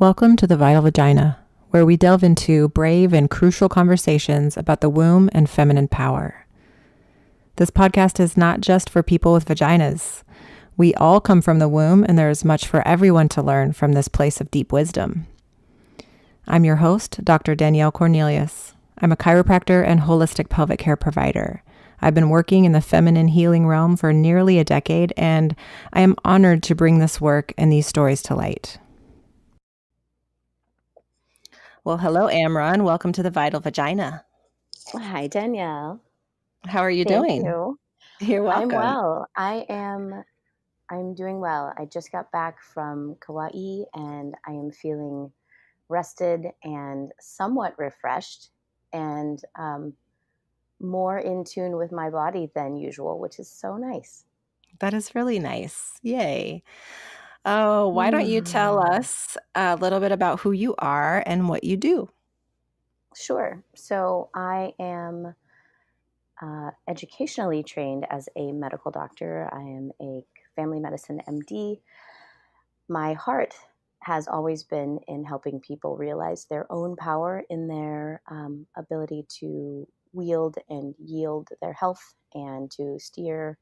Welcome to the Vital Vagina, where we delve into brave and crucial conversations about the womb and feminine power. This podcast is not just for people with vaginas. We all come from the womb, and there is much for everyone to learn from this place of deep wisdom. I'm your host, Dr. Danielle Cornelius. I'm a chiropractor and holistic pelvic care provider. I've been working in the feminine healing realm for nearly a decade, and I am honored to bring this work and these stories to light. Well, hello, Amron. Welcome to the Vital Vagina. Hi, Danielle. How are you Thank doing? you. You're I'm welcome. well. I'm doing well. I just got back from Kauai and I am feeling rested and somewhat refreshed and more in tune with my body than usual, which is so nice. That is really nice. Yay. Oh, why don't you tell us a little bit about who you are and what you do? Sure. So I am educationally trained as a medical doctor. I am a family medicine MD. My heart has always been in helping people realize their own power in their ability to wield and yield their health and to steer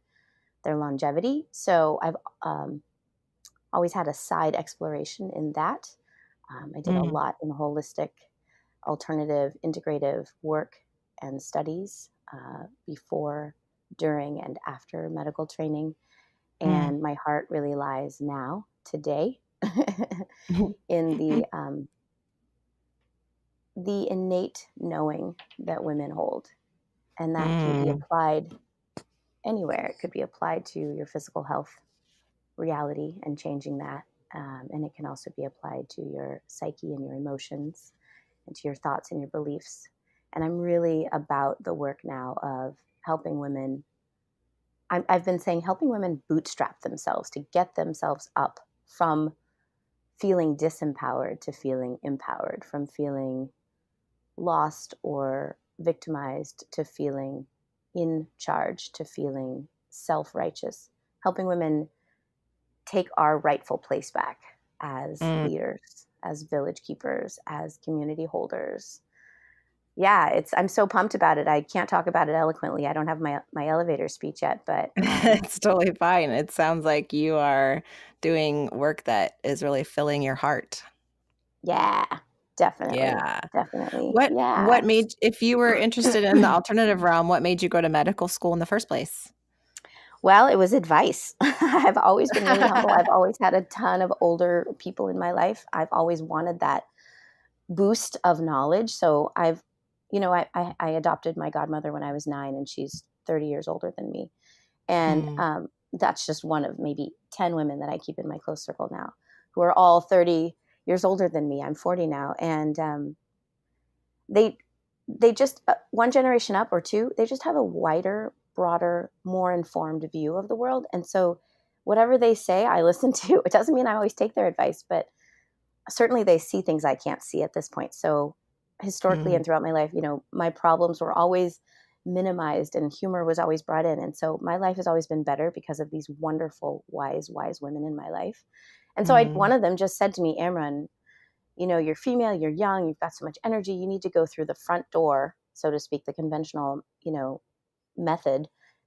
their longevity. So I've always had a side exploration in that. I did a lot in holistic, alternative, integrative work and studies before, during, and after medical training. And my heart really lies now, today, in the innate knowing that women hold, and that can be applied anywhere. It could be applied to your physical health reality and changing that, and it can also be applied to your psyche and your emotions, and to your thoughts and your beliefs. And I'm really about the work now of helping women. I've been saying helping women bootstrap themselves to get themselves up from feeling disempowered to feeling empowered, from feeling lost or victimized to feeling in charge, to feeling self-righteous, helping women take our rightful place back as leaders, as village keepers, as community holders. Yeah, I'm so pumped about it. I can't talk about it eloquently. I don't have my elevator speech yet, but It's totally fine. It sounds like you are doing work that is really filling your heart. yeah, definitely. Yeah. Definitely. What Yeah. made, if you were interested in the alternative realm, what made you go to medical school in the first place? Well, it was advice. I've always been really humble. I've always had a ton of older people in my life. I've always wanted that boost of knowledge. So I adopted my godmother when I was 9, and she's 30 years older than me. And that's just one of maybe 10 women that I keep in my close circle now, who are all 30 years older than me. I'm 40 now. And they just, one generation up or two, they just have a wider, broader, more informed view of the world. And so whatever they say, I listen to. It doesn't mean I always take their advice, but certainly they see things I can't see at this point. So historically and throughout my life, my problems were always minimized and humor was always brought in. And so my life has always been better because of these wonderful, wise women in my life. And so one of them just said to me, Amron, you're female, you're young, you've got so much energy, you need to go through the front door, so to speak, the conventional, method,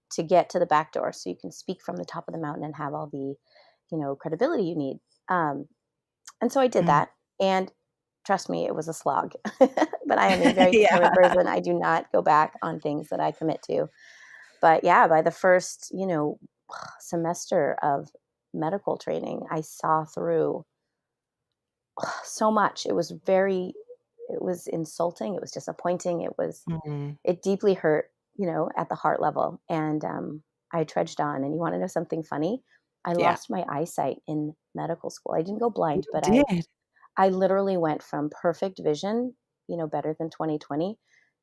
to get to the back door so you can speak from the top of the mountain and have all the, credibility you need. And so I did that. And trust me, it was a slog. But I am a very determined person. I do not go back on things that I commit to. But yeah, by the first, semester of medical training, I saw through so much. It was insulting. It was disappointing. It deeply hurt, at the heart level. And I trudged on. And you want to know something funny? I lost my eyesight in medical school. I didn't go blind, but I literally went from perfect vision, better than 20/20,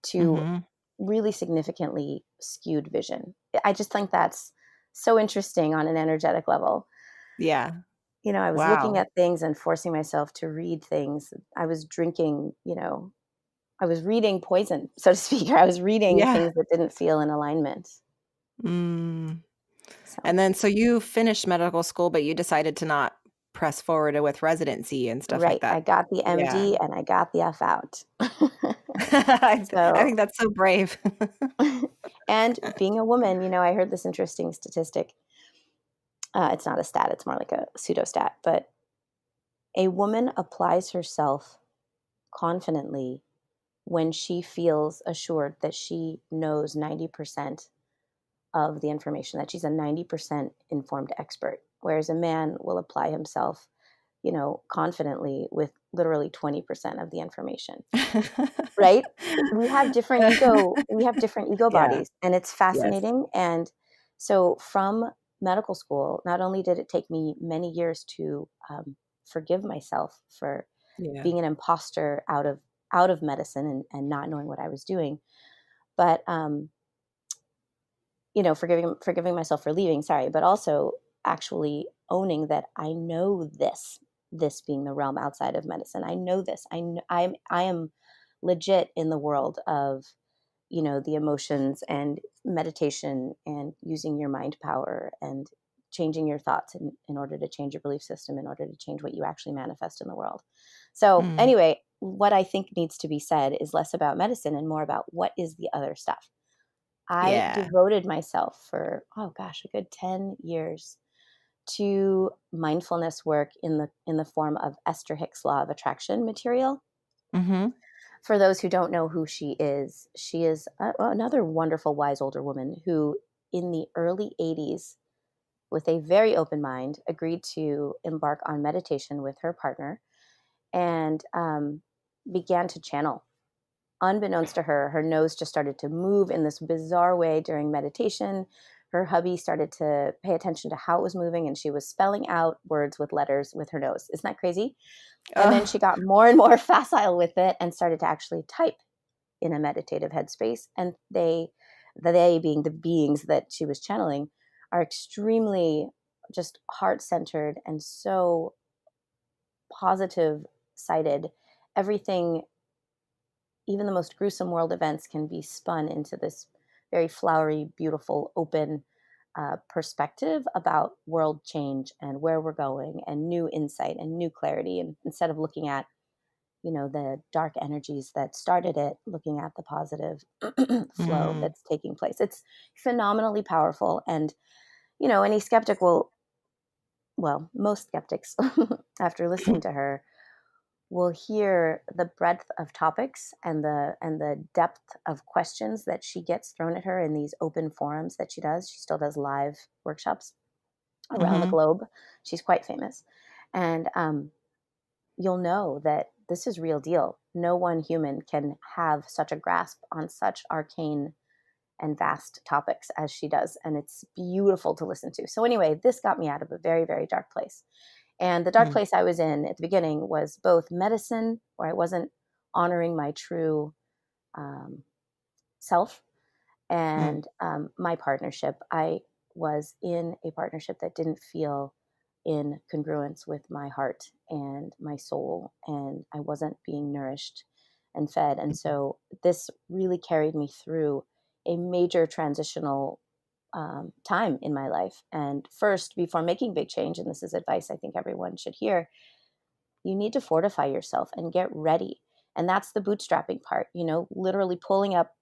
to really significantly skewed vision. I just think that's so interesting on an energetic level. Yeah. I was looking Wow. at things and forcing myself to read things. I was drinking, I was reading poison, so to speak. I was reading Yeah. things that didn't feel in alignment. Mm. So And then, so you finished medical school, but you decided to not press forward with residency and stuff like Right. I that. got the Yeah. MD and I got the F out. I So, think that's so brave. and being a woman, I heard this interesting statistic. It's not a stat, it's more like a pseudostat, but a woman applies herself confidently when she feels assured that she knows 90% of the information, that she's a 90% informed expert, whereas a man will apply himself, confidently with literally 20% of the information. Right? We have different ego Yeah. bodies, and it's Yes. fascinating. And so from medical school, not only did it take me many years to forgive myself for Yeah. being an imposter out of medicine and not knowing what I was doing, but forgiving myself for leaving, sorry, but also actually owning that I know this being the realm outside of medicine. I know this. I am legit in the world of the emotions and meditation and using your mind power and changing your thoughts in order to change your belief system, in order to change what you actually manifest in the world. So Mm. anyway, what I think needs to be said is less about medicine and more about what is the other stuff. I Yeah. devoted myself for, oh gosh, a good 10 years to mindfulness work in the form of Esther Hicks' Law of Attraction material. Mm-hmm. For those who don't know who she is another wonderful, wise older woman who, in the early 80s, with a very open mind, agreed to embark on meditation with her partner and began to channel. Unbeknownst to her, her nose just started to move in this bizarre way during meditation. Her hubby started to pay attention to how it was moving, and she was spelling out words with letters with her nose. Isn't that crazy? And then Oh. she got more and more facile with it and started to actually type in a meditative headspace. And they being the beings that she was channeling, are extremely just heart centered and so positive sided. Everything, even the most gruesome world events, can be spun into this very flowery, beautiful, open perspective about world change and where we're going and new insight and new clarity. And instead of looking at the dark energies that started it, looking at the positive flow Mm. that's taking place. It's phenomenally powerful. And any skeptic will, well, most skeptics after listening to her, will hear the breadth of topics and the depth of questions that she gets thrown at her in these open forums that she does. She still does live workshops around the Mm-hmm. globe. She's quite famous. And you'll know that this is real deal. No one human can have such a grasp on such arcane and vast topics as she does. And it's beautiful to listen to. So anyway, this got me out of a very, very dark place. And the dark Mm. place I was in at the beginning was both medicine, where I wasn't honoring my true um, self, Mm. and my partnership. I was in a partnership that didn't feel in congruence with my heart and my soul, and I wasn't being nourished and fed. And so this really carried me through a major transitional time in my life. And first, before making big change, and this is advice I think everyone should hear, you need to fortify yourself and get ready. And that's the bootstrapping part, literally pulling up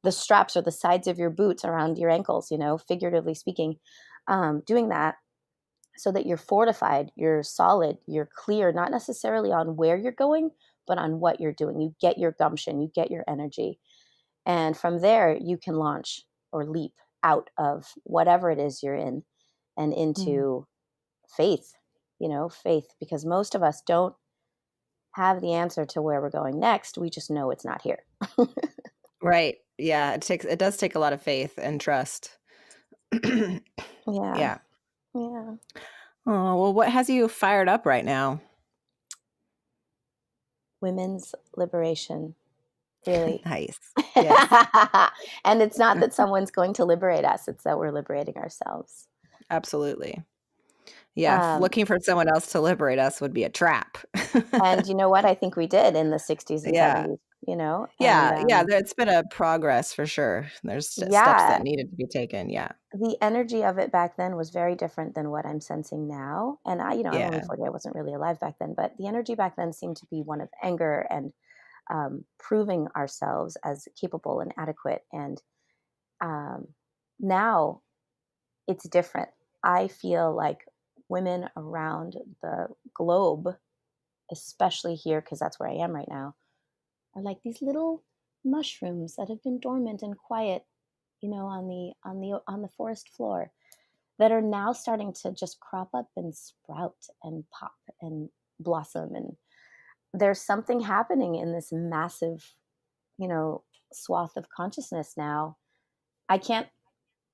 the straps or the sides of your boots around your ankles, figuratively speaking, doing that so that you're fortified, you're solid, you're clear, not necessarily on where you're going, but on what you're doing. You get your gumption, you get your energy. And from there, you can launch or leap out of whatever it is you're in and Mm. into faith, faith, because most of us don't have the answer to where we're going next. We just know it's not here. Right. Yeah. It does take a lot of faith and trust. Yeah. Yeah. Yeah. Oh, well, what has you fired up right now? Women's liberation, really. Nice. Yes, And it's not that someone's going to liberate us, it's that we're liberating ourselves. absolutely. Yeah, Um, looking for someone else to liberate us would be a trap. and you know what? I think we did in the 60s and Yeah, 70s. And Yeah, it's been a progress for sure. There's steps that yeah, needed to be taken. Yeah. the energy of it back then was very different than what I'm sensing now. And I'm only Yeah. 40. I wasn't really alive back then, but the energy back then seemed to be one of anger and proving ourselves as capable and adequate. And um, now it's different. I feel like women around the globe, especially here, because that's where I am right now, are like these little mushrooms that have been dormant and quiet, on the forest floor, that are now starting to just crop up and sprout and pop and blossom. And there's something happening in this massive, you know, swath of consciousness now. I can't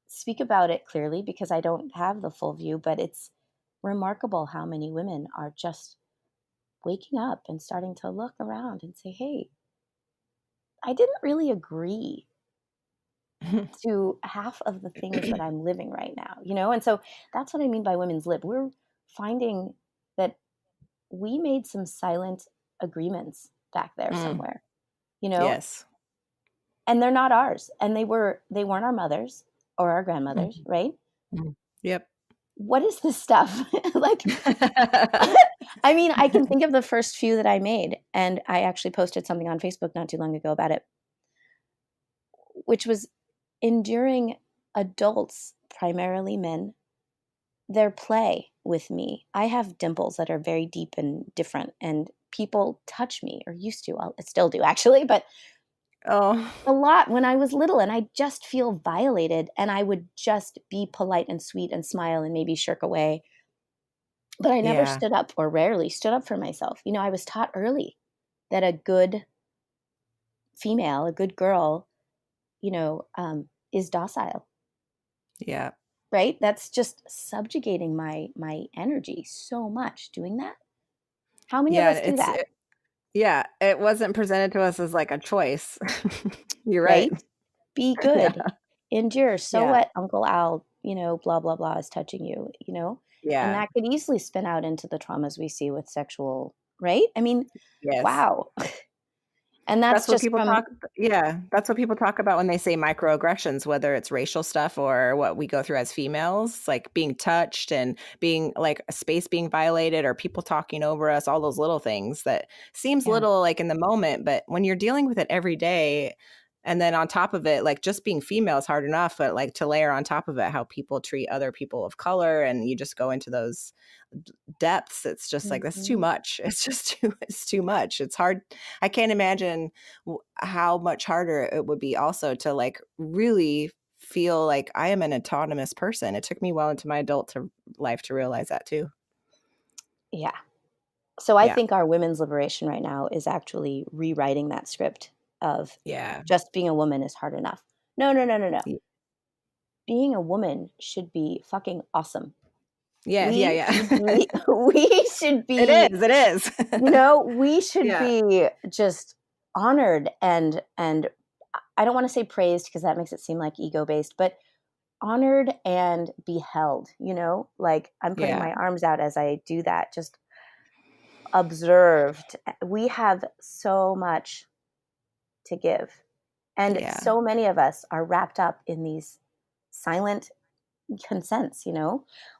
speak about it clearly because I don't have the full view, but it's remarkable how many women are just waking up and starting to look around and say, hey, I didn't really agree to half of the things that I'm living right now. And so that's what I mean by women's lib. We're finding that we made some silent agreements back there Mm, somewhere, you know, yes. and they're not ours. And they weren't our mothers or our grandmothers, Mhm. right? Mm. Yep. What is this stuff? Like, I mean, I can think of the first few that I made, and I actually posted something on Facebook not too long ago about it, which was enduring adults, primarily men, their play with me. I have dimples that are very deep and different, and people touch me, or used to. I still do, actually, but Oh, a lot when I was little, and I just feel violated, and I would just be polite and sweet and smile and maybe shirk away. But I never yeah. stood up, or rarely stood up for myself. I was taught early that a good female, a good girl, is docile, Yeah. right? That's just subjugating my energy so much doing that. How many of Yeah, us do that, yeah, it wasn't presented to us as like a choice. You're right. right? Be Yeah. good, endure. So Yeah. what, Uncle Al, blah, blah, blah is touching you. And Yeah. that could easily spin out into the traumas we see with sexual, right? I mean, Yes. wow. And that's That's what just people from, talk Yeah, that's what people talk about when they say microaggressions, whether it's racial stuff or what we go through as females, like being touched and being like a space being violated or people talking over us, all those little things that seems yeah. little like in the moment, but when you're dealing with it every day, and then on top of it, like just being female is hard enough, but like to layer on top of it how people treat other people of color, and you just go into those depths, it's just like that's too Mhm. much. It's too much. It's hard. I can't imagine how much harder it would be also to like really feel like I am an autonomous person. It took me well into my life to realize that too. Yeah. So I Yeah. think our women's liberation right now is actually rewriting that script of Yeah. just being a woman is hard enough. No, no, no, no, no. Y- Being a woman should be fucking awesome. Yeah, yeah, We should yeah. be we should It be, is. It is. we should Yeah. be just honored and I don't want to say praised because that makes it seem like ego based, but honored and beheld. Like I'm putting Yeah. my arms out as I do that, just observed. We have so much to give. And Yeah. so many of us are wrapped up in these silent consents,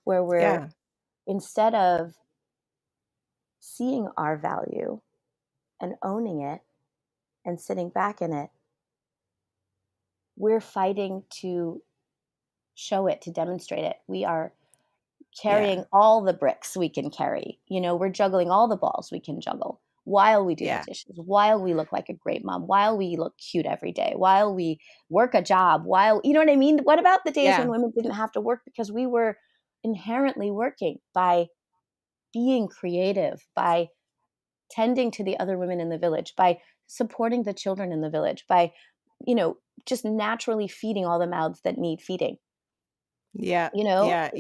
where we're, Yeah. instead of seeing our value and owning it and sitting back in it, we're fighting to show it, to demonstrate it. We are Yeah. carrying all the bricks we can carry. We're juggling all the balls we can juggle while we do the Yeah. dishes, while we look like a great mom, while we look cute every day, while we work a job, you know what I mean? What about the days when Yeah. women didn't have to work because we were inherently working by being creative, by tending to the other women in the village, by supporting the children in the village, by, you know, just naturally feeding all the mouths that need feeding, Yeah. you know? Yeah.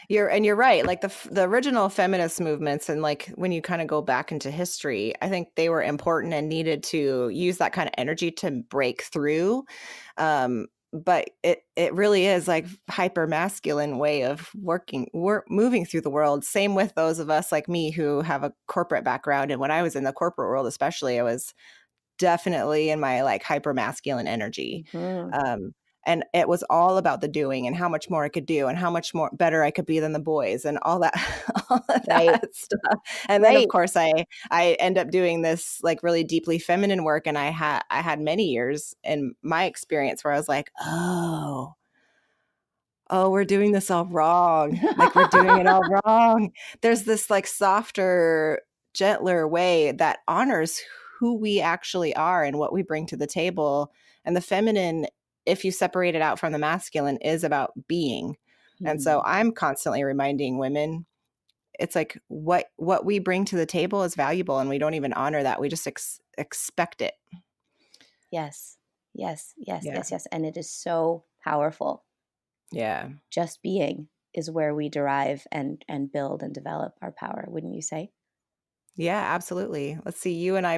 You're right. Like the original feminist movements, and like when you kind of go back into history, I think they were important and needed to use that kind of energy to break through. Um, but it really is like hyper masculine way of moving through the world. Same with those of us like me who have a corporate background. And when I was in the corporate world, especially, I was definitely in my like hyper masculine energy. Mm-hmm. And it was all about the doing and how much more I could do and how much more better I could be than the boys and all that, all of Right. that stuff. And then of Right. course I end up doing this like really deeply feminine work. And I had many years in my experience where I was like, oh, we're doing this all wrong. Like we're doing it all wrong. There's this like softer, gentler way that honors who we actually are and what we bring to the table. And the feminine, if you separate it out from the masculine, is about being. And so Hmm. I'm constantly reminding women, it's like what we bring to the table is valuable, and we don't even honor that. We just expect it. Yes. Yes. Yes. Yeah. Yes. Yes. And it is so powerful. Yeah. Just being is where we derive and build and develop our power, wouldn't you say? Yeah, absolutely. Let's see. You and I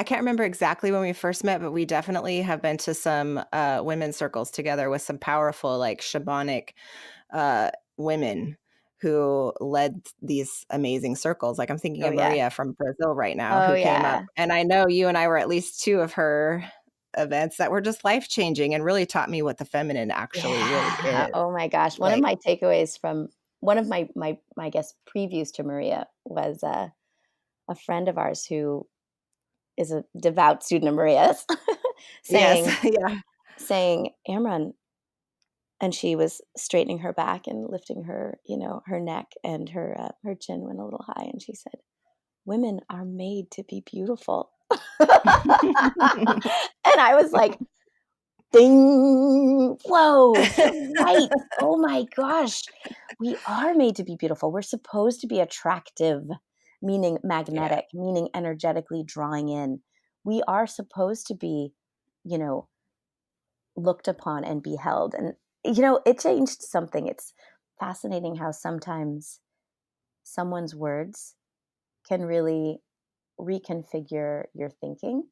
can't remember exactly when we first met, but we definitely have been to some women's circles together with some powerful, like shamanic uh, women who led these amazing circles. Like I'm thinking Oh of yeah. Maria from Brazil right now, Oh who came up. yeah. And I know you and I were at least two of her events that were just life changing and really taught me what the feminine actually really Yeah. is. Oh my gosh. One of Like, my takeaways from one of my I guess previews to Maria was a friend of ours who is a devout student of Maria's yes, saying yeah. saying Amron, and she was straightening her back and lifting her, her neck, and her chin went a little high, and she said, "Women are made to be beautiful." And I was like, ding, whoa, you're right. Oh my gosh. We are made to be beautiful. We're supposed to be attractive, meaning Yeah. magnetic, meaning energetically drawing in. We are supposed to be, you know, looked upon and beheld. And, it changed something. It's fascinating how sometimes someone's words can really reconfigure your thinking,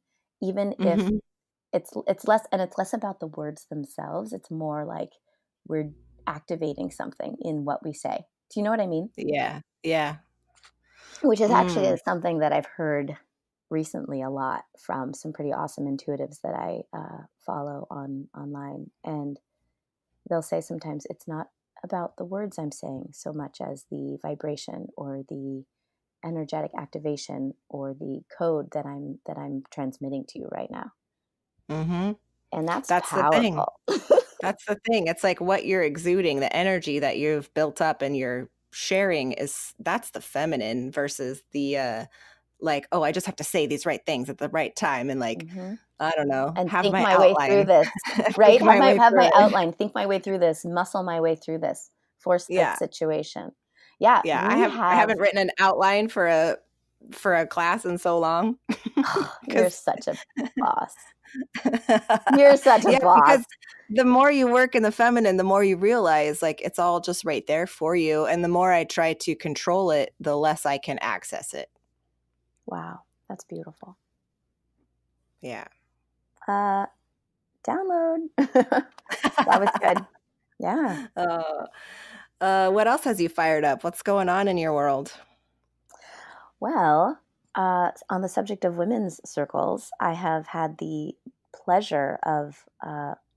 even if Hmm. it's less about the words themselves. It's more like we're activating something in what we say. Do you know what I mean? Yeah. Yeah. Which is actually Mm. something that I've heard recently a lot from some pretty awesome intuitives that I follow online, and they'll say sometimes it's not about the words I'm saying so much as the vibration or the energetic activation or the code that I'm transmitting to you right now, Hmm. and that's That's the thing. powerful. That's the thing. It's like what you're exuding, the energy that you've built up and you're sharing that's the feminine versus the like, oh, I just have to say these right things at the right time and like, Mhm. I don't know, And have think my my way through outline. this, right? Think my way Have through my it. outline, think my way through this, muscle my way through this, force this Yeah. situation. Yeah, Yeah. we I have haven't written an outline for a class in so long. you're Because such a boss. You're such a yeah, boss. because the more you work in the feminine, the more you realize like it's all just right there for you. And the more I try to control it, the less I can access it. Wow, that's beautiful. Yeah. Uh, download. That was good. Yeah. Uh, what else has you fired up? What's going on in your world? Well, on the subject of women's circles, I have had the pleasure of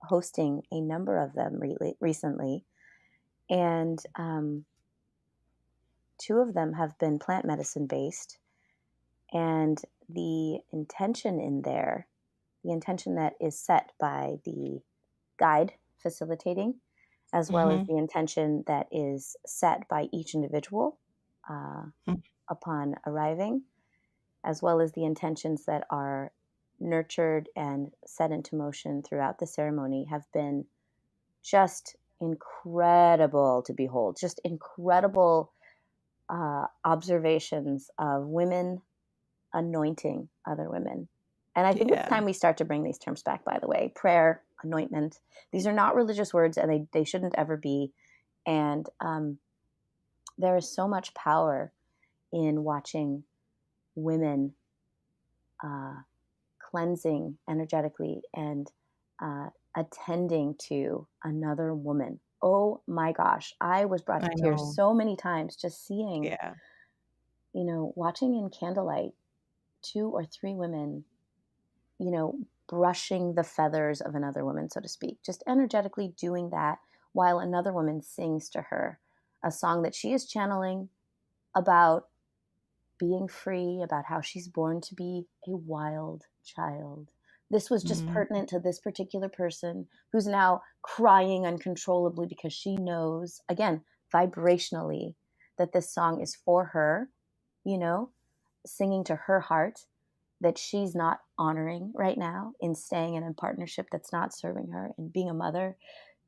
hosting a number of them recently, and two of them have been plant medicine based. And the intention in there, the intention that is set by the guide facilitating, as well as Hmm. the intention that is set by each individual uh, upon arriving, as well as the intentions that are nurtured and set into motion throughout the ceremony, have been just incredible to behold. Just incredible observations of women anointing other women. And I think it's Yeah. time we start to bring these terms back, by the way. Prayer, anointment. These are not religious words, and they shouldn't ever be. And there is so much power in watching women uh, cleansing energetically and attending to another woman. Oh my gosh. I was brought I to tears know. so many times just seeing, Yeah. watching in candlelight 2 or 3 women, brushing the feathers of another woman, so to speak, just energetically doing that while another woman sings to her a song that she is channeling about being free, about how she's born to be a wild child. This was just Mm, pertinent to this particular person who's now crying uncontrollably because she knows, again, vibrationally, that this song is for her, you know, singing to her heart, that she's not honoring right now in staying in a partnership that's not serving her and being a mother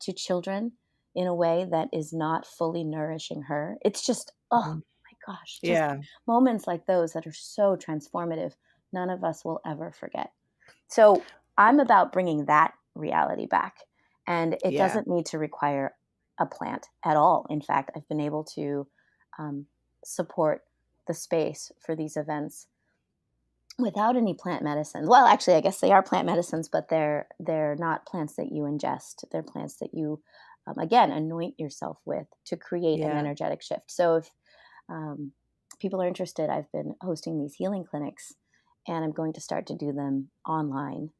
to children in a way that is not fully nourishing her. It's just, oh mm. my gosh, just Yeah. moments like those that are so transformative, none of us will ever forget. So I'm about bringing that reality back. And it Yeah. doesn't need to require a plant at all. In fact, I've been able to um, support the space for these events without any plant medicines. Well, actually, I guess they are plant medicines, but they're not plants that you ingest. They're plants that you, again, anoint yourself with to create an Yeah. energetic shift. So if um, people are interested, I've been hosting these healing clinics, and I'm going to start to do them online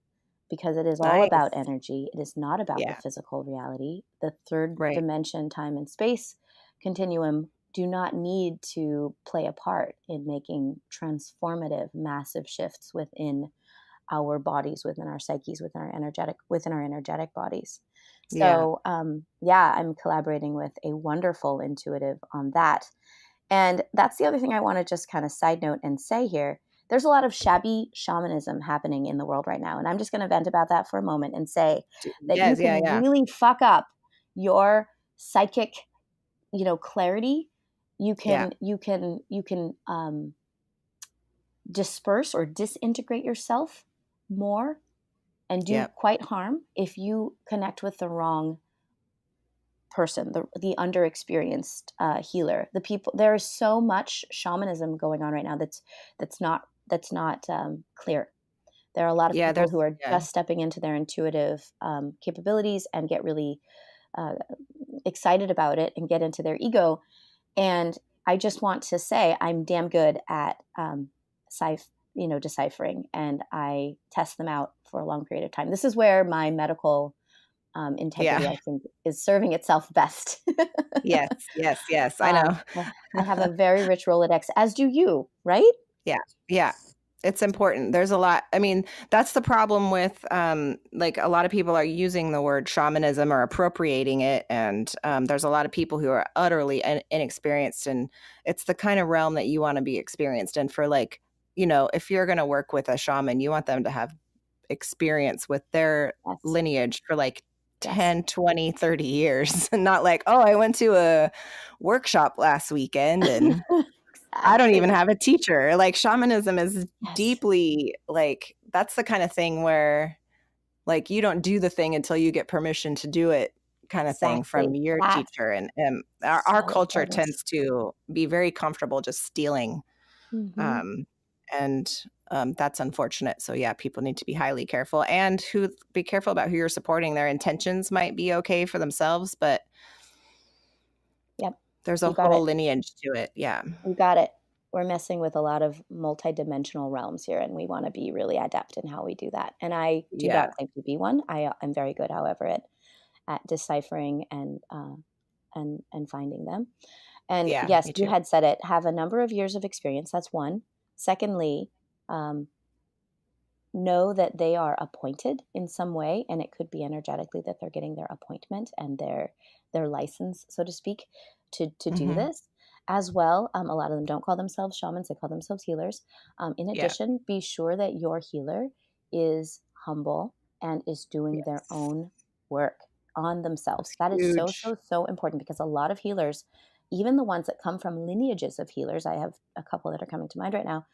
because it is all about Nice. energy. It is not about the Yeah. physical reality. The third Right. dimension, time and space continuum, do not need to play a part in making transformative, massive shifts within our bodies, within our psyches, within our energetic bodies. Yeah. So, yeah, I'm collaborating with a wonderful intuitive on that. And that's the other thing I want to just kind of side note and say here. There's a lot of shabby shamanism happening in the world right now. And I'm just going to vent about that for a moment and say that you Yes. Yeah. can Yeah. really fuck up your psychic, clarity. You Yeah. can, disperse or disintegrate yourself more and do Yeah. quite harm if you connect with the wrong person, the underexperienced healer. The people, there is so much shamanism going on right now that's not clear. There are a lot of Yeah. people There's, who are yeah. just stepping into their intuitive capabilities and get really uh, excited about it and get into their ego. And I just want to say I'm damn good at deciphering, and I test them out for a long period of time. This is where my medical integrity, Yeah. I think, is serving itself best. Yes. Yes. Yes. I uh, know. I have a very rich Rolodex, as do you, right? Yeah. Yeah. It's important. There's a lot. I mean, that's the problem with like a lot of people are using the word shamanism or appropriating it. And there's a lot of people who are utterly inexperienced. And it's the kind of realm that you want to be experienced in for like, if you're going to work with a shaman, you want them to have experience with their Yes, lineage for like yes, 10, 20, 30 years. And not like, oh, I went to a workshop last weekend and I don't even exactly. have a teacher. Like shamanism is Yes, deeply like that's the kind of thing where like you don't do the thing until you get permission to do it kind of thing from exactly. your That's teacher. And our so culture important. tends to be very comfortable just stealing. Hmm. Um, and that's unfortunate. So yeah, people need to be highly careful and be careful about who you're supporting. Their intentions might be okay for themselves, but Yep, there's a you got whole it. lineage to it. Yeah. You got it. We're messing with a lot of multidimensional realms here, and we want to be really adept in how we do that. And I do Yeah. not claim to be one. I'm very good, however, at deciphering and finding them. And Yeah. yes, Me you too. had said it. Have a number of years of experience. That's one. Secondly, um, know that they are appointed in some way, and it could be energetically that they're getting their appointment and their license, so to speak, to do Hmm. this as well. A lot of them don't call themselves shamans; they call themselves healers. In Yeah. addition, be sure that your healer is humble and is doing their Yes. own work on themselves. That's That is so huge. so so important because a lot of healers, even the ones that come from lineages of healers, I have a couple that are coming to mind right now,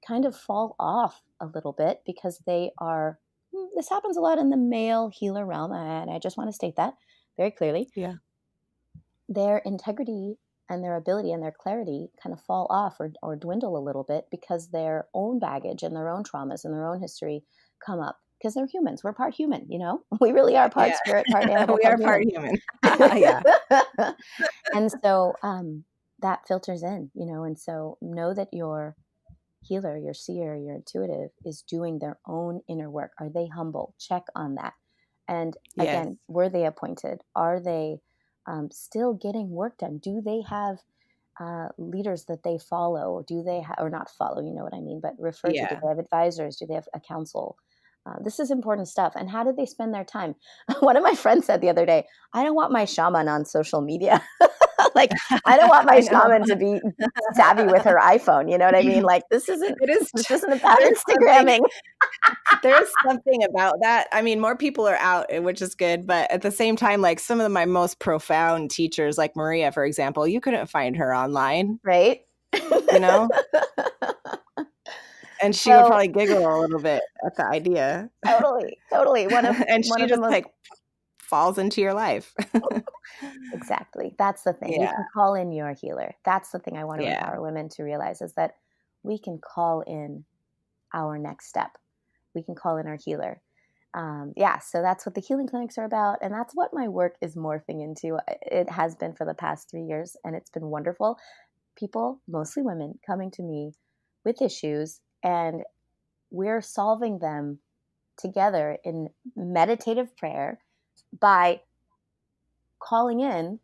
kind of fall off a little bit because they are, this happens a lot in the male healer realm, and I just want to state that very clearly. Yeah. Their integrity and their ability and their clarity kind of fall off or dwindle a little bit because their own baggage and their own traumas and their own history come up. because they're humans. We're part human, we really are part Yeah. spirit, part animal, We part are part human. human. Yeah. And so that filters in, and so know that your healer, your seer, your intuitive is doing their own inner work. Are they humble? Check on that. And Yes. again, were they appointed? Are they still getting work done? Do they have leaders that they follow? Do they or not follow? You know what I mean? But refer to. Do Yeah. they have advisors? Do they have a council? This is important stuff. And how do they spend their time? One of my friends said the other day, "I don't want my shaman on social media." Like, I don't want my I know. shaman to be savvy with her iPhone. You know what I mean? Like, this isn't It is. this isn't about There's something. Instagramming. There's something about that. I mean, more people are out, which is good, but at the same time, like some of my most profound teachers, like Maria, for example, you couldn't find her online, Right? you know? And she would So probably giggle a little bit at the idea. totally. One of And one she of the just most like falls into your life. exactly. That's the thing. You Yeah. can call in your healer. That's the thing I want to Yeah. empower women to realize is that we can call in our next step. We can call in our healer. So that's what the healing clinics are about. And that's what my work is morphing into. It has been for the past 3 years, and it's been wonderful. People, mostly women, coming to me with issues, and we're solving them together in meditative prayer by calling in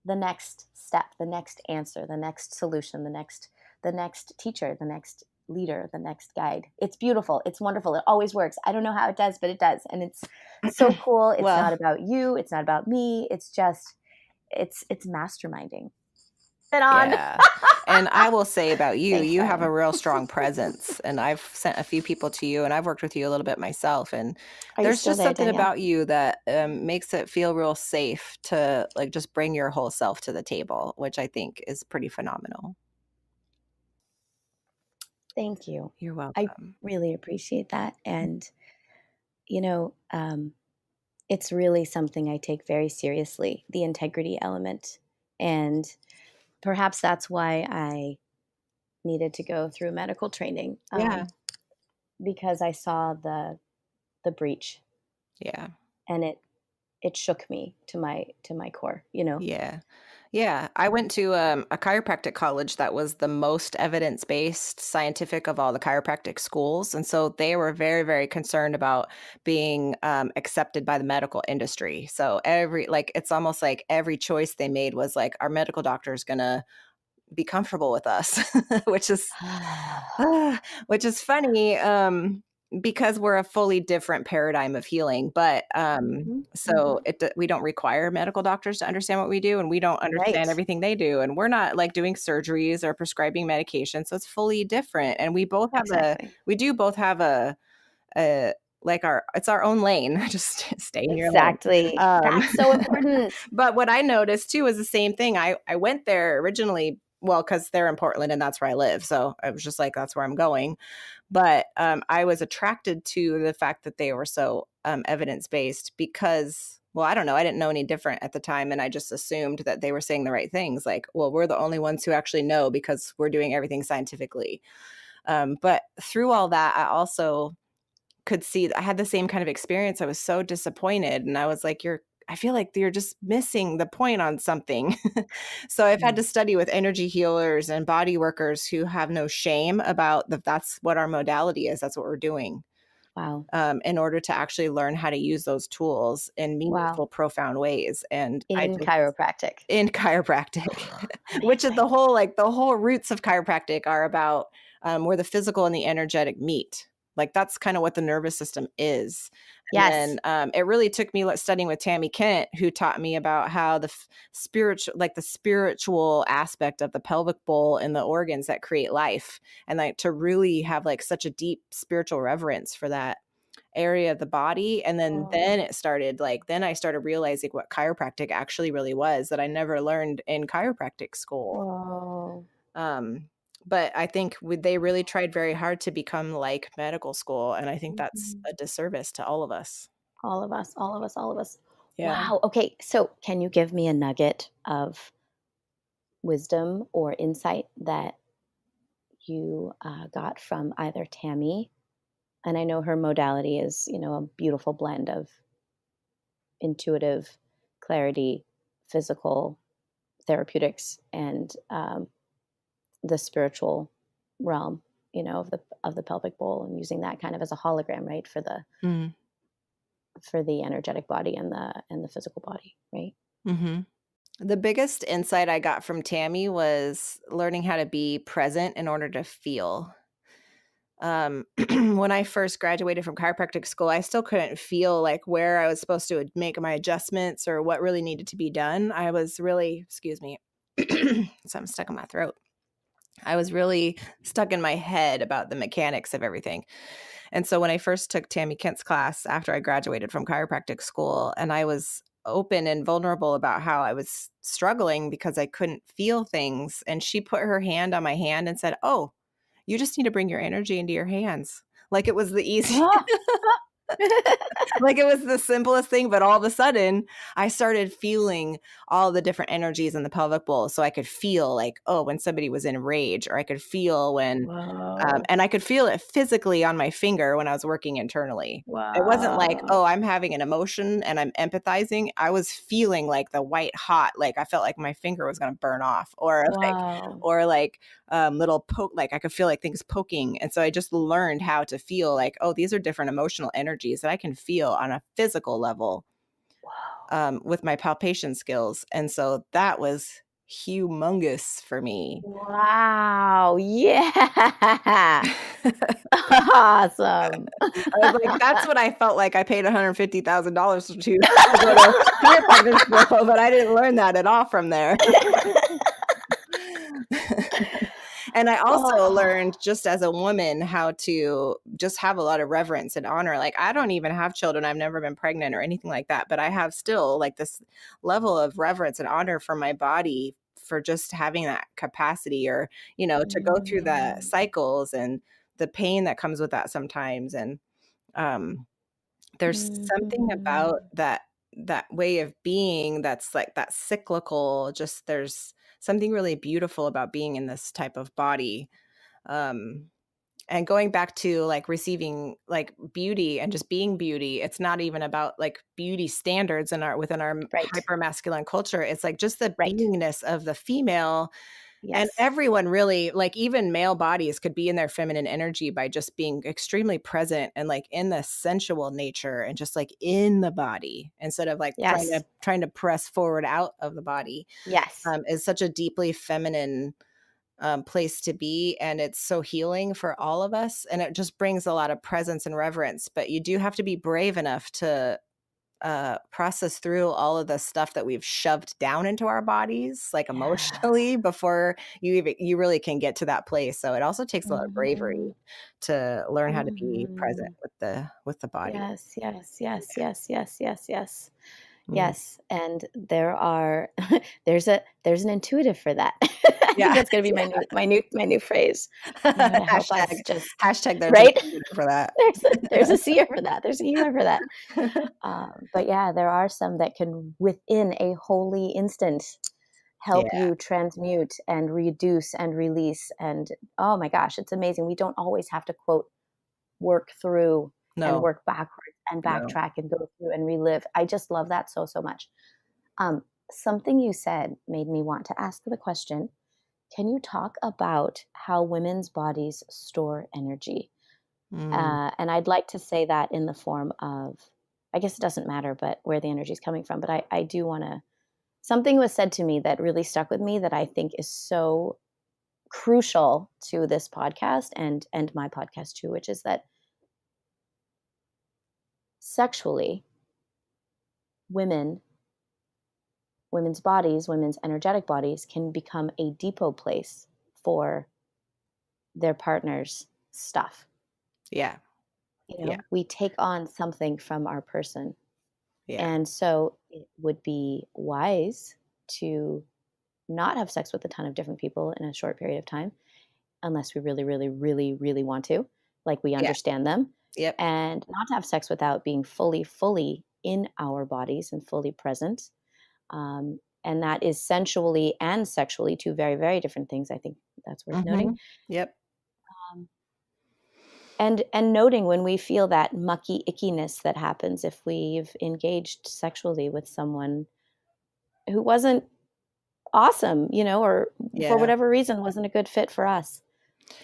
the next step, the next answer, the next solution, the next teacher, the next leader, the next guide. It's beautiful. It's wonderful. It always works. I don't know how it does, but it does. And it's so cool. It's Well, not about you. It's not about me. It's just, it's masterminding. Been on. yeah. And I will say about you, Thanks, you have a darling. real strong presence. And I've sent a few people to you, and I've worked with you a little bit myself. And Are you there's still just there, something Danielle? about you that makes it feel real safe to like just bring your whole self to the table, which I think is pretty phenomenal. Thank you. You're I welcome. really appreciate that. And, you know, it's really something I take very seriously, the integrity element. And perhaps that's why I needed to go through medical training, Yeah. because I saw the breach, Yeah. and it shook me to my core. Yeah. Yeah. I went to a chiropractic college that was the most evidence based scientific of all the chiropractic schools. And so they were very, very concerned about being accepted by the medical industry. So it's almost like every choice they made was like, our medical doctor is going to be comfortable with us, which is which is funny because we're a fully different paradigm of healing. But Mhm, so mhm. we don't require medical doctors to understand what we do, and we don't understand Right. everything they do, and we're not like doing surgeries or prescribing medication. So it's fully different, and Exactly. we do both have a like it's our own lane. Just stay in your lane. Exactly. Um, That's so important. but what I noticed too was the same thing. I went there originally, well, because they're in Portland and that's where I live. So I was just like, that's where I'm going. But I was attracted to the fact that they were so evidence based because, well, I don't know. I didn't know any different at the time. And I just assumed that they were saying the right things. Like, well, we're the only ones who actually know because we're doing everything scientifically. But through all that, I also could see I had the same kind of experience. I was so disappointed and I was like, I feel like you're just missing the point on something. So I've had Mm. to study with energy healers and body workers who have no shame about that's what our modality is. That's what we're doing. Wow. In order to actually learn how to use those tools in Wow. meaningful, profound ways. And I In just chiropractic. in chiropractic, which is Amazing. the whole roots of chiropractic are about where the physical and the energetic meet. Like that's kind of what the nervous system is. And Yes. then it really took me studying with Tammy Kent, who taught me about how the spiritual aspect of the pelvic bowl and the organs that create life, and like to really have like such a deep spiritual reverence for that area of the body. And Oh. then I started realizing what chiropractic actually really was that I never learned in chiropractic school. Whoa. um but I think they really tried very hard to become like medical school, and I think that's Mhm. a disservice to all of us. All of us, all of us, all of us. Yeah. Wow. Okay. So, can you give me a nugget of wisdom or insight that you got from either Tammy, And I know her modality is, a beautiful blend of intuitive clarity, physical therapeutics, and the spiritual realm, of the pelvic bowl, and using that kind of as a hologram, right, for the Mm. energetic body and the physical body, right? Mm-hmm. The biggest insight I got from Tammy was learning how to be present in order to feel. When I first graduated from chiropractic school, I still couldn't feel like where I was supposed to make my adjustments or what really needed to be done. I was really, excuse me, so I'm stuck in my throat. I was really stuck in my head about the mechanics of everything. And so when I first took Tammy Kent's class after I graduated from chiropractic school, and I was open and vulnerable about how I was struggling because I couldn't feel things, and she put her hand on my hand and said, "Oh, you just need to bring your energy into your hands." Like it was the easy, like it was the simplest thing, but all of a sudden I started feeling all the different energies in the pelvic bowl. So I could feel like, oh, when somebody was in rage, or I could feel when, Whoa. and I could feel it physically on my finger when I was working internally. It wasn't like, Wow. oh, I'm having an emotion and I'm empathizing. I was feeling like the white hot, like I felt like my finger was going to burn off, Wow. or like little poke, like I could feel like things poking. And so I just learned how to feel like, oh, these are different emotional energies that I can feel on a physical level with my palpation skills. And so that was humongous for me. Wow. Yeah. Awesome. I was like, that's what I felt like I paid $150,000 to go to chiropractic school, but I didn't learn that at all from there. And I also Oh, learned just as a woman how to just have a lot of reverence and honor. Like I don't even have children. I've never been pregnant or anything like that, but I have still like this level of reverence and honor for my body for just having that capacity, or, to go through the mm, cycles and the pain that comes with that sometimes. And um there's something mhm. about that way of being that's like that cyclical, just there's something really beautiful about being in this type of body. Um, and going back to like receiving like beauty and just being beauty, it's not even about like beauty standards in our within our Right. hyper masculine culture. It's like just the Right. beingness of the female. And Yes. everyone really, like even male bodies could be in their feminine energy by just being extremely present and like in the sensual nature and just like in the body instead of like Yes. trying to press forward out of the body. Yes. Is such a deeply feminine place to be, and it's so healing for all of us, and it just brings a lot of presence and reverence. But you do have to be brave enough to process through all of the stuff that we've shoved down into our bodies, like Yeah. emotionally, before you really can get to that place. So it also takes a lot of bravery Mhm. to learn how to be present Mhm. with the body. Yes, yes, yes, yes, yes, yes, yes. Mm. Yes, and there are there's an intuitive for that. I think Yeah. that's gonna be my new phrase, to help us hashtag just hashtag there's an right? for that. There's a seer for that. There's a healer for that. But yeah, there are some that can, within a holy instant, help Yeah. you transmute and reduce and release. And oh my gosh, it's amazing. We don't always have to quote work through and No, work backwards and no. backtrack and go through and relive. I just love that so, so much. Um, Something you said made me want to ask the question. Can you talk about how women's bodies store energy? Mm. And I'd like to say that in the form of, I guess it doesn't matter, but where the energy is coming from. But I do want to, something was said to me that really stuck with me that I think is so crucial to this podcast and my podcast too, which is that sexually, women, women's bodies, women's energetic bodies can become a depot place for their partner's stuff. Yeah. Yeah. We take on something from our person. Yeah. And so it would be wise to not have sex with a ton of different people in a short period of time, unless we really, really, really, really want to, like we Yeah. understand them, Yep. and not to have sex without being fully, fully in our bodies and fully present. And that is sensually and sexually two very, very different things. I think that's worth noting. Mhm. Yep. Um, And noting when we feel that mucky ickiness that happens if we've engaged sexually with someone who wasn't awesome, or for Yeah. whatever reason wasn't a good fit for us.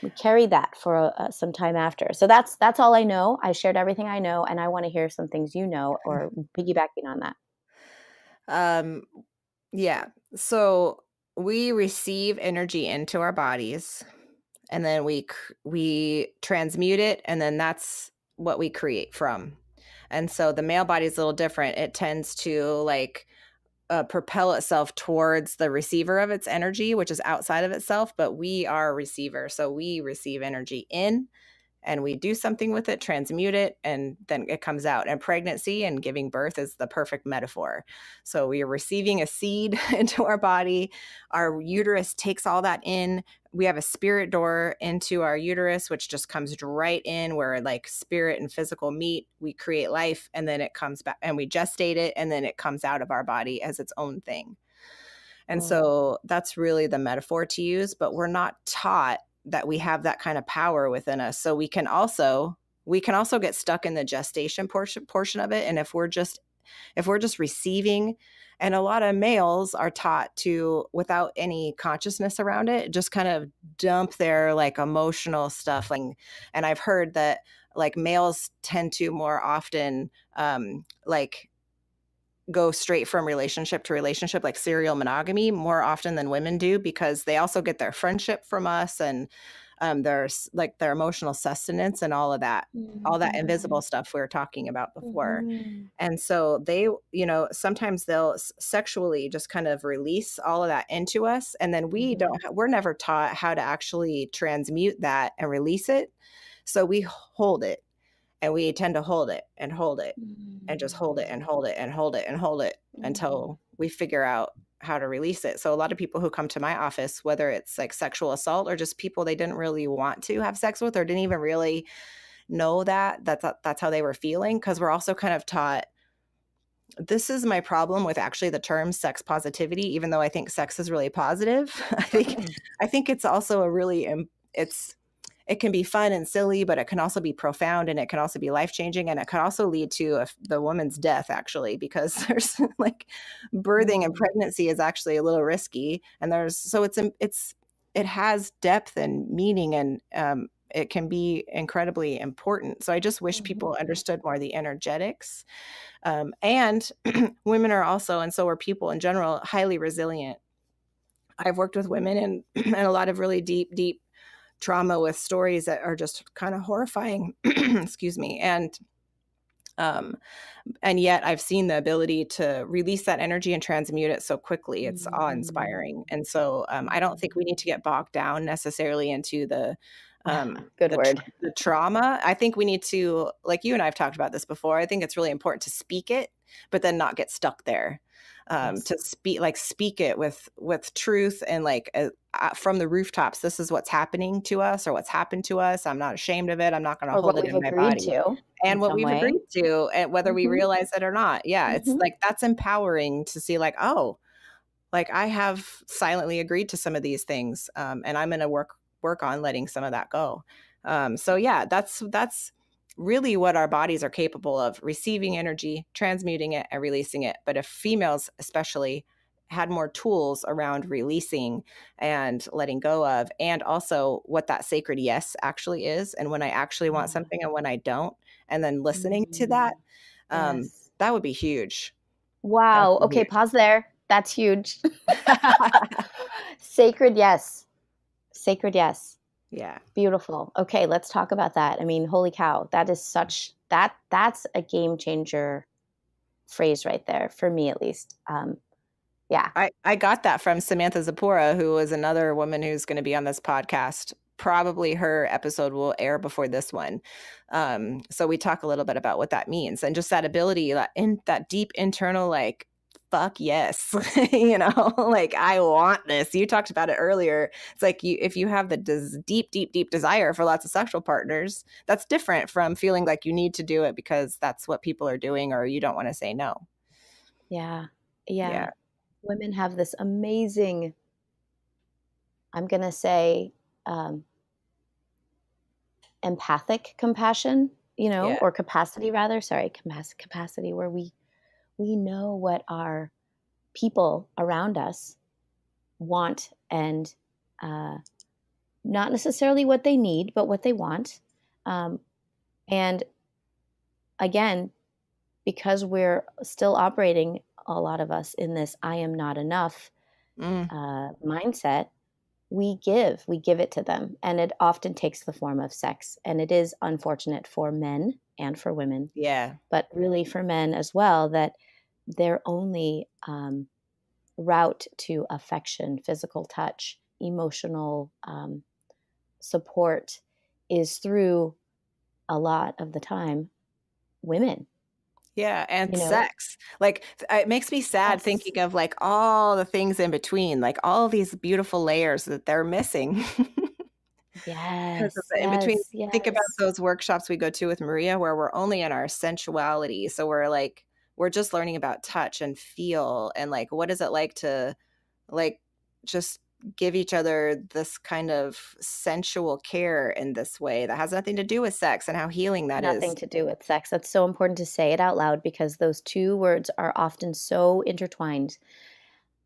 We carry that for some time after. So that's all I know. I shared everything I know, and I want to hear some things or piggybacking on that. Um, yeah. So we receive energy into our bodies, and then we transmute it, and then that's what we create from. And so the male body is a little different. It tends to like propel itself towards the receiver of its energy, which is outside of itself, but we are a receiver. So we receive energy in and we do something with it, transmute it, and then it comes out. And pregnancy and giving birth is the perfect metaphor. So we are receiving a seed into our body. Our uterus takes all that in. We have a spirit door into our uterus, which just comes right in where like spirit and physical meet. We create life, and then it comes back and we gestate it, and then it comes out of our body as its own thing. And so that's really the metaphor to use, but we're not taught that we have that kind of power within us. So we can also get stuck in the gestation portion of it. And if we're just receiving, and a lot of males are taught to, without any consciousness around it, just kind of dump their like emotional stuff. And I've heard that like males tend to more often like go straight from relationship to relationship, like serial monogamy, more often than women do, because they also get their friendship from us, and there's like their emotional sustenance and all that invisible stuff we were talking about before. Mm-hmm. And so they, sometimes they'll sexually just kind of release all of that into us. And then we're never taught how to actually transmute that and release it. So we hold it, and we tend to hold it and hold it and just hold it and hold it and hold it and hold it until we figure out how to release it. So a lot of people who come to my office, whether it's like sexual assault or just people they didn't really want to have sex with or didn't even really know that's how they were feeling, because we're also kind of taught, this is my problem with actually the term sex positivity, even though I think sex is really positive. I think it's also it can be fun and silly, but it can also be profound, and it can also be life-changing, and it could also lead to the woman's death, actually, because there's like birthing and pregnancy is actually a little risky, and it has depth and meaning, and it can be incredibly important. So I just wish people understood more the energetics. And women are also, and so are people in general, highly resilient. I've worked with women and a lot of really deep trauma with stories that are just kind of horrifying. Excuse me. And yet I've seen the ability to release that energy and transmute it so quickly. It's awe-inspiring. And so I don't think we need to get bogged down necessarily into the trauma. I think we need to, like you and I have talked about this before, I think it's really important to speak it, but then not get stuck there. To speak it with truth and from the rooftops, this is what's happening to us or what's happened to us. I'm not ashamed of it. I'm not going to hold it in my body. And what we've agreed to, and whether we realize it or not. Yeah. It's like, that's empowering to see like, oh, like I have silently agreed to some of these things. And I'm going to work on letting some of that go. So yeah, that's really what our bodies are capable of: receiving energy, transmuting it, and releasing it. But if females especially had more tools around releasing and letting go of, and also what that sacred yes actually is, and when I actually want something and when I don't, and then listening to that, that would be huge. Wow. Okay, huge. pause there. That's huge. Sacred yes. Sacred yes. Yeah. Beautiful. Okay, let's talk about that. I mean, holy cow, that is that's a game changer phrase right there, for me at least. Yeah. I got that from Samantha Zapora, who is another woman who's going to be on this podcast. Probably her episode will air before this one. So we talk a little bit about what that means, and just that ability, that deep internal, like, fuck yes, like, I want this. You talked about it earlier. It's like, if you have the deep desire for lots of sexual partners, that's different from feeling like you need to do it because that's what people are doing or you don't want to say no. Yeah. Women have this amazing, I'm going to say, empathic compassion, Yeah. or capacity rather, sorry, capacity, where we know what our people around us want, and uh, not necessarily what they need, but what they want. Um, and again, because we're still operating, a lot of us, in this I am not enough Mm, mindset, we give it to them, and it often takes the form of sex. And it is unfortunate for men and for women, yeah. but really for men as well, that their only route to affection, physical touch, emotional support is through, a lot of the time, women. Yeah, and You know, sex. Like, it makes me sad yes, thinking of, like, all the things in between, like, all these beautiful layers that they're missing. 'Cause of yes, the in between. yes, Think about yes. those workshops we go to with Maria where we're only in our sensuality, so we're just learning about touch and feel and, like, what is it like to, like, just give each other this kind of sensual care in this way that has nothing to do with sex and how healing that Nothing is. to do with sex. That's so important to say it out loud, because those two words are often so intertwined.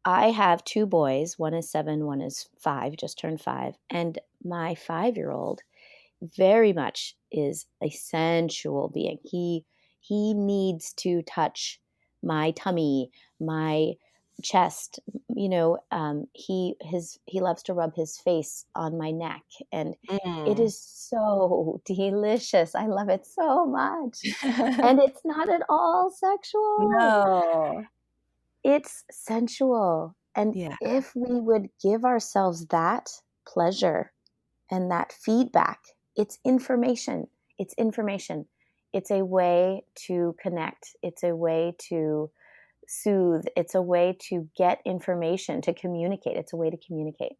I have two boys. One is 7, one is 5, just turned 5. And my 5-year-old very much is a sensual being. He needs to touch my tummy, my chest. He loves to rub his face on my neck, and it Mm. is so delicious. I love it so much, and it's not at all sexual. No. It's sensual. And Yeah, if we would give ourselves that pleasure and that feedback, it's information. It's information. It's a way to connect. It's a way to soothe. It's a way to get information, to communicate. It's a way to communicate.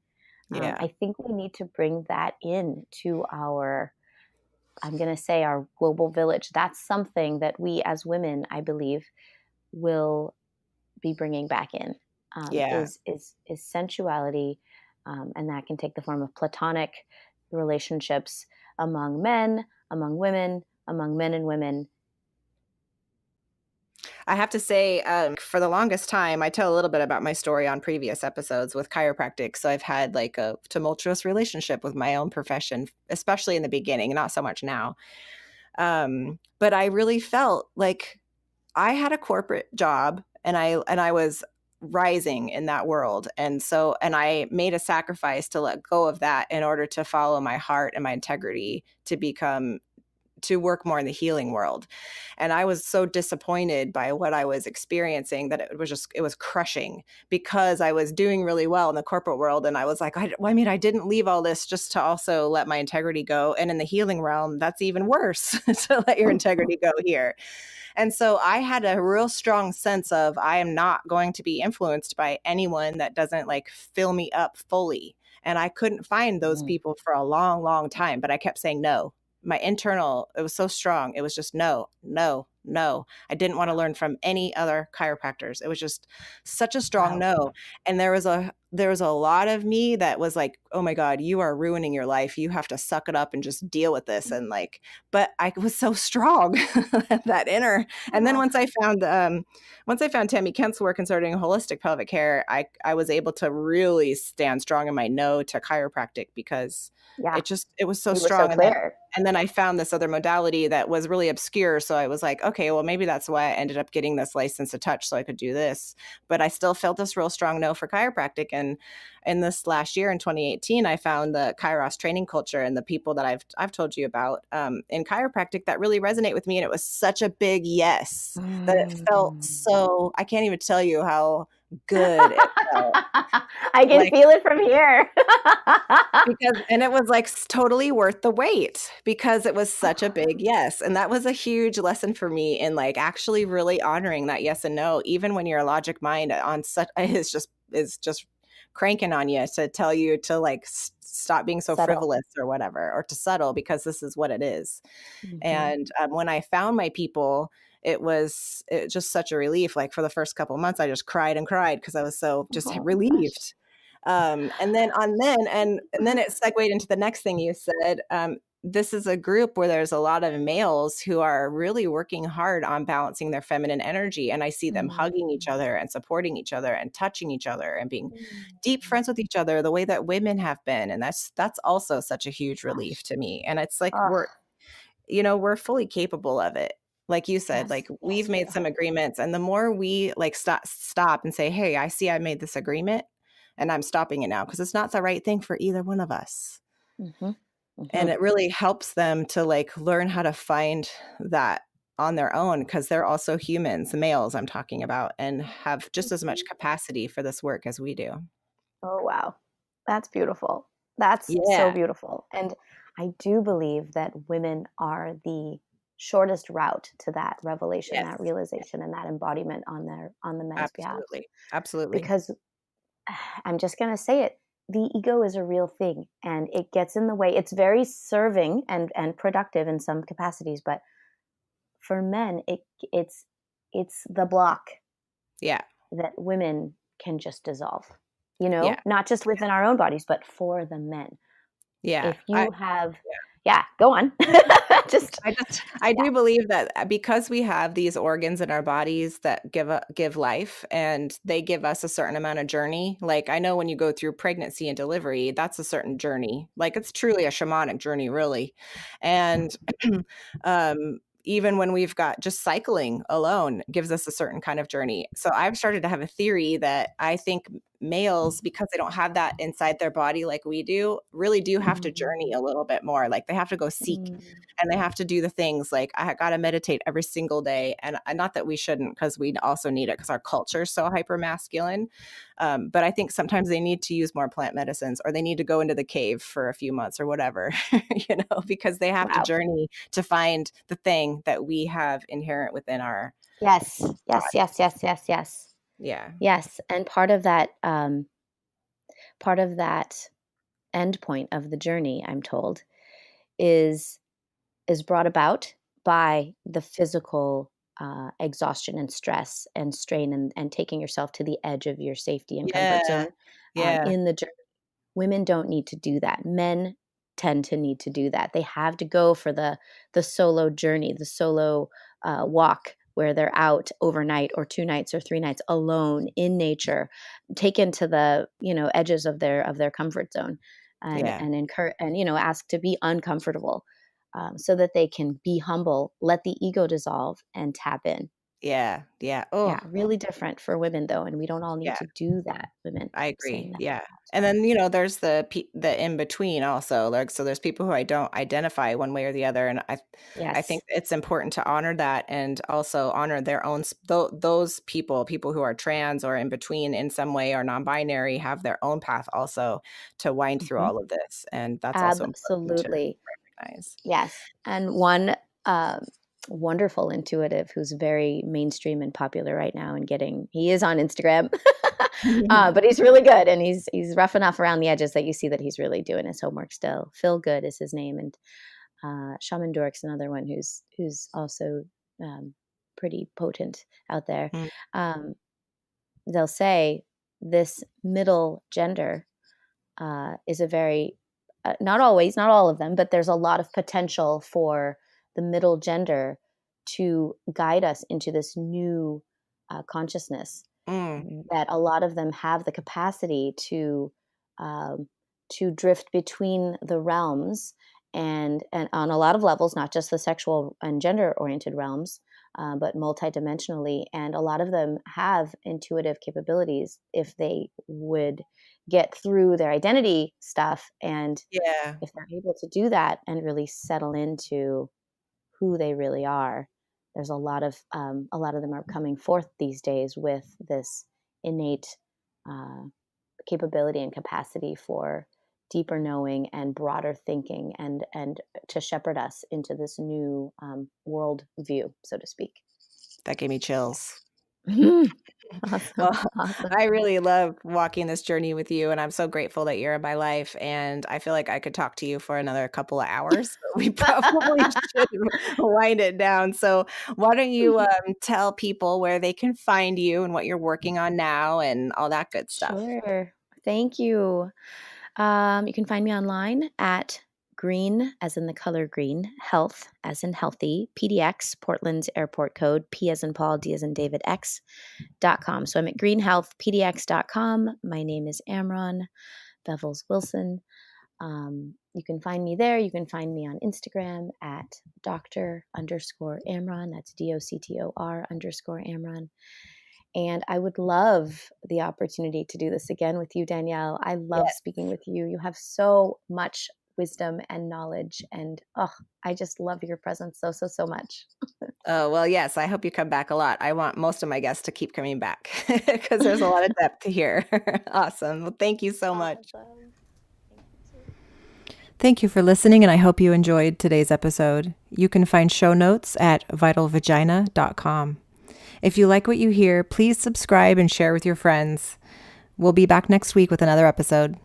yeah, I think we need to bring that in to our, I'm going to say, our global village. That's something that we as women, I believe, will be bringing back in, yeah. is sensuality, and that can take the form of platonic relationships among men, among women, among men and women. I have to say, for the longest time, I tell a little bit about my story on previous episodes with chiropractic. So I've had like a tumultuous relationship with my own profession, especially in the beginning, not so much now. But I really felt like I had a corporate job and I was rising in that world. And I made a sacrifice to let go of that in order to follow my heart and my integrity to work more in the healing world. And I was so disappointed by what I was experiencing that it was crushing because I was doing really well in the corporate world. And I was like, I didn't leave all this just to also let my integrity go. And in the healing realm, that's even worse to let your integrity go here. And so I had a real strong sense of I am not going to be influenced by anyone that doesn't like fill me up fully. And I couldn't find those Mm. people for a long, long time, but I kept saying no. My internal, it was so strong. It was just no, no, no. I didn't want to learn from any other chiropractors. It was just such a strong Wow. no. And there was a lot of me that was like, oh my God, you are ruining your life. You have to suck it up and just deal with this. And like, but I was so strong, that inner. And then Oh, once I found Tammy Kent's work in starting holistic pelvic care, I was able to really stand strong in my no to chiropractic because yeah. it was so It was so strong. clear. And then I found this other modality that was really obscure. So I was like, okay, well, maybe that's why I ended up getting this license to touch so I could do this. But I still felt this real strong no for chiropractic. And in this last year in 2018, I found the Kairos training culture and the people that I've told you about in chiropractic that really resonate with me. And it was such a big yes that it felt Mm. so, I can't even tell you how good it felt. I can Like, feel it from here. and it was like totally worth the wait because it was such a big yes. And that was a huge lesson for me in like actually really honoring that yes and no, even when your logic mind on such is just cranking on you to tell you to like stop being so Settle. frivolous or whatever, or to settle because this is what it is. Hmm. And when I found my people, it just such a relief. Like for the first couple of months, I just cried and cried because I was so just Oh gosh. relieved. And then it segued into the next thing you said. this is a group where there's a lot of males who are really working hard on balancing their feminine energy. And I see them hugging each other and supporting each other and touching each other and being deep friends with each other the way that women have been. And that's also such a huge relief to me. And it's like Oh, we're fully capable of it. Like you said, yes, like we've yes, made some agreements, and the more we like stop and say, hey, I see I made this agreement and I'm stopping it now because it's not the right thing for either one of us. mm-hmm, And mm-hmm. it really helps them to like learn how to find that on their own, because they're also humans, the males I'm talking about, and have just as much capacity for this work as we do. Oh, wow. That's beautiful. That's so Yeah. beautiful. And I do believe that women are the shortest route to that revelation, that Yes. realization, and that embodiment on the men's behalf. Absolutely. Absolutely. Because I'm just going to say it, the ego is a real thing and it gets in the way. It's very serving and productive in some capacities, but for men it's it's the block Yeah. that women can just dissolve, Yeah. not just within our own bodies, but for the men. Yeah. If you have, yeah, go on. Just, I do believe that because we have these organs in our bodies that give life, and they give us a certain amount of journey. Like I know when you go through pregnancy and delivery, that's a certain journey. Like it's truly a shamanic journey, really. And even when we've got just cycling alone gives us a certain kind of journey. So I've started to have a theory that I think males, because they don't have that inside their body like we do, really do have to journey a little bit more. Like they have to go seek, and they have to do the things like I got to meditate every single day. And not that we shouldn't, because we also need it because our culture is so hyper masculine. But I think sometimes they need to use more plant medicines, or they need to go into the cave for a few months or whatever, because they have to wow. journey to find the thing that we have inherent within our Yes, yes, body. yes, yes, yes, yes, Yeah. yes. And part of that end point of the journey, I'm told, is is brought about by the physical exhaustion and stress and strain and taking yourself to the edge of your safety and comfort Yeah. zone Yeah. in the journey. Women don't need to do that. Men tend to need to do that. They have to go for the solo journey, the solo walk where they're out overnight or 2 nights or 3 nights alone in nature, taken to the edges of their comfort zone, Yeah. and encourage and ask to be uncomfortable, so that they can be humble, let the ego dissolve, and tap in. Yeah. Yeah. Yeah, Oh, really different for women though, and we don't all need yeah. to do that. Women I saying agree. that Yeah. out And loud. then, there's the in between also. Like, so there's people who I don't identify one way or the other. And I think Yes. it's important to honor that, and also honor their own, those people who are trans or in between in some way, or non-binary, have their own path also to wind through Mhm. all of this. And that's also important to Absolutely. recognize. Yes. And one wonderful intuitive who's very mainstream and popular right now and he is on Instagram. But he's really good and he's rough enough around the edges that you see that he's really doing his homework still. Phil Good is his name, and Shaman Dork's another one who's also pretty potent out there. Mm. Um, they'll say this middle gender is a very not always, not all of them, but there's a lot of potential for the middle gender to guide us into this new consciousness, Mm. that a lot of them have the capacity um, to drift between the realms, and on a lot of levels, not just the sexual and gender oriented realms, but multidimensionally. And a lot of them have intuitive capabilities if they would get through their identity stuff, and Yeah. if they're able to do that and really settle into who they really are. There's a lot of them are coming forth these days with this innate uh, capability and capacity for deeper knowing and broader thinking, and to shepherd us into this new world view, so to speak. That gave me chills. Yeah. Awesome, Well, awesome. I really love walking this journey with you, and I'm so grateful that you're in my life, and I feel like I could talk to you for another couple of hours. So we probably should wind it down. So why don't you tell people where they can find you and what you're working on now and all that good stuff? Sure. Thank you. You can find me online at green, as in the color green, health, as in healthy, PDX, Portland's airport code, P as in Paul, D as in David, X.com. So I'm at greenhealthpdx.com. My name is Amron, Bevels-Wilson. You can find me there. You can find me on Instagram at Dr_Amron. That's DOCTOR_Amron. And I would love the opportunity to do this again with you, Danielle. I love speaking with you. You have so much wisdom and knowledge. And I just love your presence so much. Oh, well, yes. I hope you come back a lot. I want most of my guests to keep coming back because there's a lot of depth to hear. Awesome. Well, thank you so much. Thank you for listening, and I hope you enjoyed today's episode. You can find show notes at vitalvagina.com. If you like what you hear, please subscribe and share with your friends. We'll be back next week with another episode.